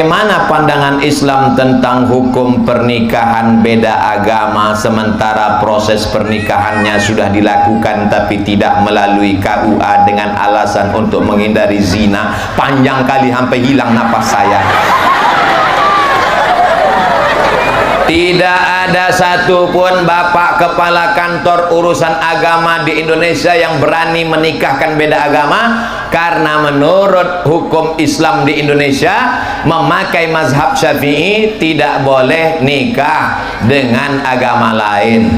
Bagaimana pandangan Islam tentang hukum pernikahan beda agama sementara proses pernikahannya sudah dilakukan tapi tidak melalui KUA dengan alasan untuk menghindari zina? Panjang kali sampai hilang napas saya. Tidak ada satupun bapak kepala kantor urusan agama di Indonesia yang berani menikahkan beda agama, karena menurut hukum Islam di Indonesia memakai mazhab Syafi'i tidak boleh nikah dengan agama lain.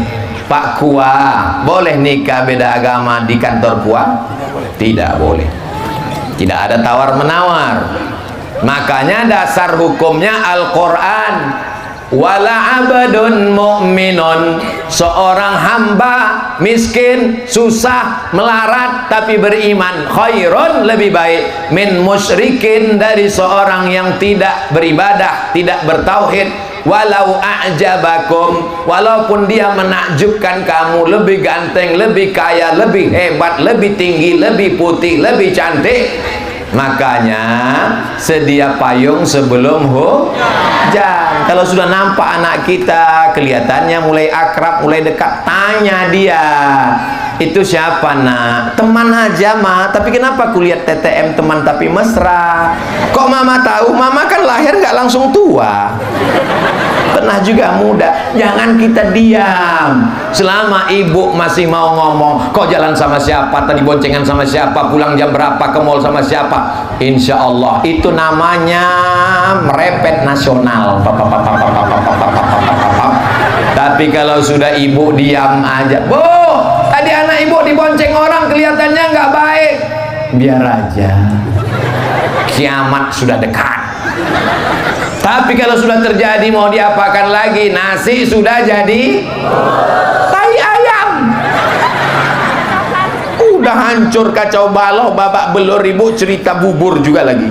Pak Kua, boleh nikah beda agama di kantor Kua? Tidak boleh. Tidak ada tawar menawar. Makanya dasar hukumnya Al-Quran. Wala abadun mu'minun, seorang hamba miskin, susah, melarat tapi beriman, khairun, lebih baik, min musyrikin, dari seorang yang tidak beribadah, tidak bertauhid. Walau a'jabakum, walaupun dia menakjubkan kamu, lebih ganteng, lebih kaya, lebih hebat, lebih tinggi, lebih putih, lebih cantik. Makanya sedia payung sebelum hujan. Kalau sudah nampak anak kita kelihatannya mulai akrab, mulai dekat, tanya dia, itu siapa nak? Teman aja mah, tapi kenapa kulihat TTM teman tapi mesra? Kok mama tahu? Mama kan lahir nggak langsung tua, pernah juga muda. Jangan kita diam. Selama ibu masih mau ngomong, kok jalan sama siapa, tadi boncengan sama siapa, pulang jam berapa, ke mall sama siapa, insya Allah itu namanya merepet nasional. Tapi kalau sudah ibu diam aja, Bu, tadi anak ibu dibonceng orang kelihatannya nggak baik, biar aja, kiamat sudah dekat. Tapi kalau sudah terjadi, mau diapakan lagi? Nasi sudah jadi tai ayam. Udah hancur kacau balau, babak belur, ibu cerita bubur juga lagi.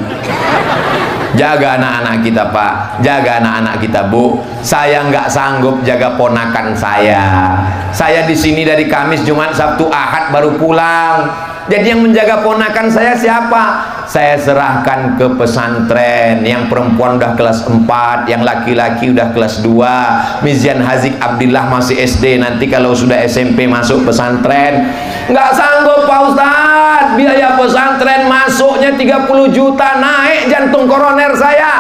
Jaga anak-anak kita Pak, jaga anak-anak kita Bu. Saya nggak sanggup jaga ponakan saya. Saya di sini dari Kamis, Jumat, Sabtu, Ahad baru pulang. Jadi yang menjaga ponakan saya siapa? Saya serahkan ke pesantren. Yang perempuan udah kelas 4, yang laki-laki udah kelas 2. Mizian Hazik Abdillah masih SD, nanti kalau sudah SMP masuk pesantren. Nggak sanggup Pak Ustadz, biaya pesantren masuknya 30 juta, naik jantung koroner saya.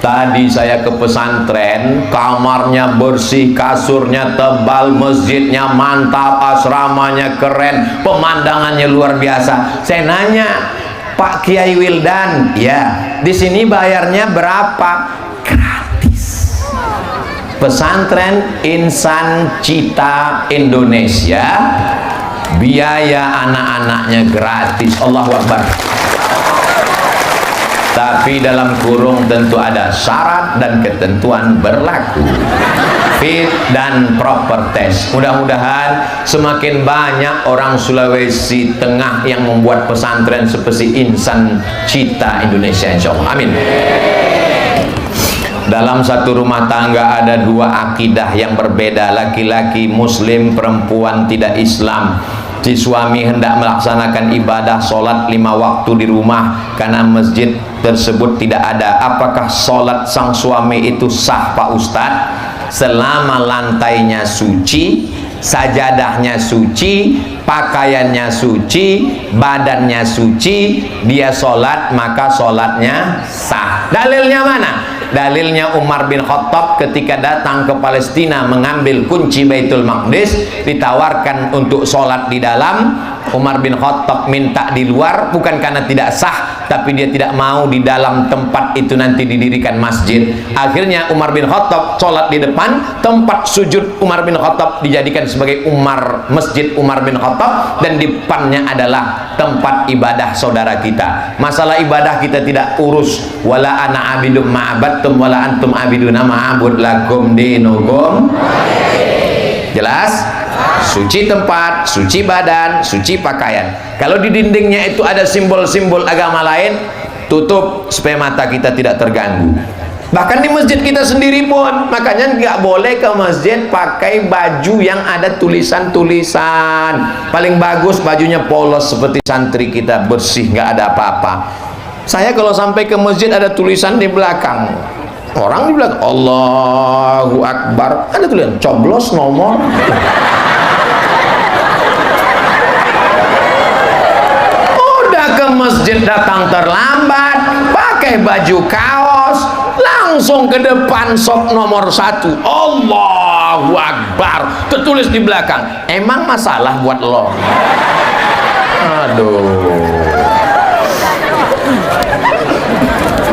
Tadi saya ke pesantren, kamarnya bersih, kasurnya tebal, masjidnya mantap, asramanya keren, pemandangannya luar biasa. Saya nanya, Pak Kiai Wildan, ya, di sini bayarnya berapa? Gratis. Pesantren Insan Cita Indonesia, biaya anak-anaknya gratis. Allahu Akbar. Tapi dalam kurung tentu ada syarat dan ketentuan berlaku, fit dan proper test. Mudah-mudahan semakin banyak orang Sulawesi Tengah yang membuat pesantren seperti Insan Cita Indonesia, insya Allah. Amin. Dalam satu rumah tangga ada dua akidah yang berbeda, laki-laki Muslim, perempuan tidak Islam. Si suami hendak melaksanakan ibadah sholat 5 waktu di rumah karena masjid tersebut tidak ada. Apakah sholat sang suami itu sah Pak Ustadz? Selama lantainya suci, sajadahnya suci, pakaiannya suci, badannya suci, dia sholat maka sholatnya sah. Dalilnya mana? Dalilnya Umar bin Khattab ketika datang ke Palestina mengambil kunci Baitul Maqdis, ditawarkan untuk sholat di dalam. Umar bin Khattab minta di luar, bukan karena tidak sah, tapi dia tidak mau di dalam tempat itu nanti didirikan masjid. Akhirnya Umar bin Khattab sholat di depan, tempat sujud Umar bin Khattab dijadikan sebagai Masjid Umar bin Khattab, dan di depannya adalah tempat ibadah saudara kita. Masalah ibadah kita tidak urus. Wala ana abidum ma'abadtum wala antum abiduna ma'abud lakum dinukum. Jelas? Suci tempat, suci badan, suci pakaian. Kalau di dindingnya itu ada simbol-simbol agama lain, tutup supaya mata kita tidak terganggu. Bahkan di masjid kita sendiri pun, makanya nggak boleh ke masjid pakai baju yang ada tulisan-tulisan. Paling bagus bajunya polos seperti santri kita, bersih, nggak ada apa-apa. Saya kalau sampai ke masjid ada tulisan di belakang, orang di belakang Allahu Akbar, ada tulisan coblos nomor. Udah ke masjid datang terlambat, pakai baju kaos, langsung ke depan sop nomor 1, Allahu Akbar, tertulis di belakang. Emang masalah buat lo? Aduh.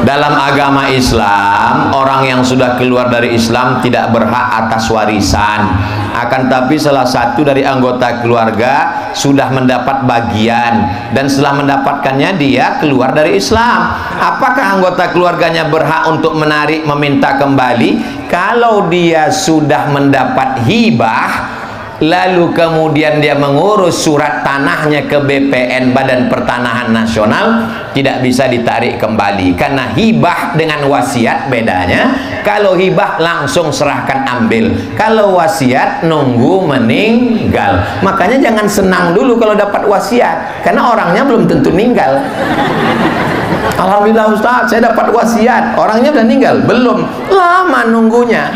Dalam agama Islam, orang yang sudah keluar dari Islam tidak berhak atas warisan. Akan tapi salah satu dari anggota keluarga sudah mendapat bagian, dan setelah mendapatkannya dia keluar dari Islam. Apakah anggota keluarganya berhak untuk menarik, meminta kembali? Kalau dia sudah mendapat hibah, lalu kemudian dia mengurus surat tanahnya ke BPN, Badan Pertanahan Nasional, tidak bisa ditarik kembali. Karena hibah dengan wasiat bedanya. Kalau hibah langsung serahkan ambil, kalau wasiat nunggu meninggal. Makanya jangan senang dulu kalau dapat wasiat, karena orangnya belum tentu meninggal. Alhamdulillah Ustaz, saya dapat wasiat, orangnya udah meninggal belum, lama nunggunya.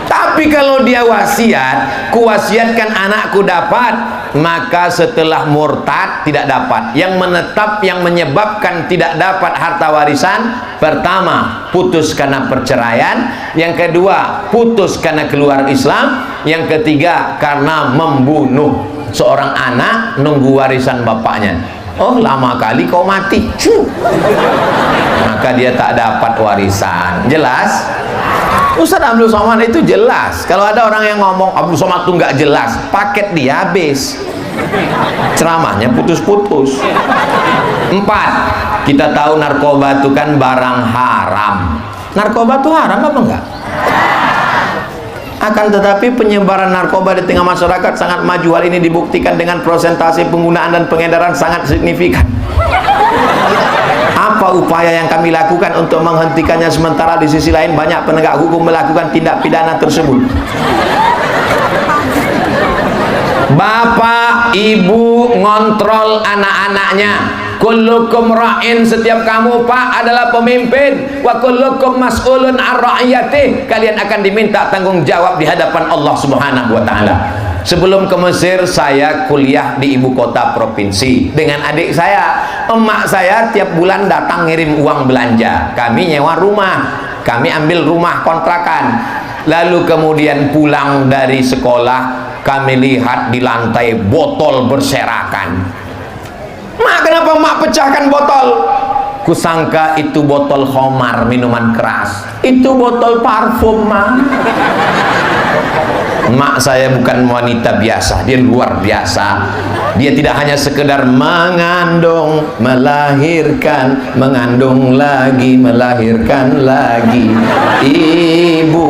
Tapi kalau dia wasiat, kuwasiatkan anakku dapat, maka setelah murtad tidak dapat. Yang menetap, yang menyebabkan tidak dapat harta warisan, pertama putus karena perceraian, yang kedua putus karena keluar Islam, yang ketiga karena membunuh seorang anak nunggu warisan bapaknya. Oh, lama kali kau mati, maka dia tak dapat warisan. Jelas? Ustaz Abdul Somad itu jelas. Kalau ada orang yang ngomong Abdul Somad itu nggak jelas, paket dia habis, ceramahnya putus-putus. 4, kita tahu narkoba itu kan barang haram. Narkoba itu haram apa enggak? Akan tetapi penyebaran narkoba di tengah masyarakat sangat maju. Hal ini dibuktikan dengan prosentase penggunaan dan pengedaran sangat signifikan. Apa upaya yang kami lakukan untuk menghentikannya, sementara di sisi lain banyak penegak hukum melakukan tindak pidana tersebut? Bapak, ibu ngontrol anak-anaknya. Kullukum ra'in, setiap kamu Pak adalah pemimpin. Wa kullukum mas'ulun an ra'iyatih, kalian akan diminta tanggung jawab di hadapan Allah Subhanahu wa taala. Sebelum ke Mesir, saya kuliah di ibu kota provinsi dengan adik saya. Emak saya tiap bulan datang ngirim uang belanja. Kami nyewa rumah, kami ambil rumah kontrakan. Lalu kemudian pulang dari sekolah, kami lihat di lantai botol berserakan. Mak, kenapa mak pecahkan botol? Kusangka itu botol khamar, minuman keras. Itu botol parfum, mak. Mak saya bukan wanita biasa, dia luar biasa. Dia tidak hanya sekedar mengandung, melahirkan, mengandung lagi, melahirkan lagi. Ibu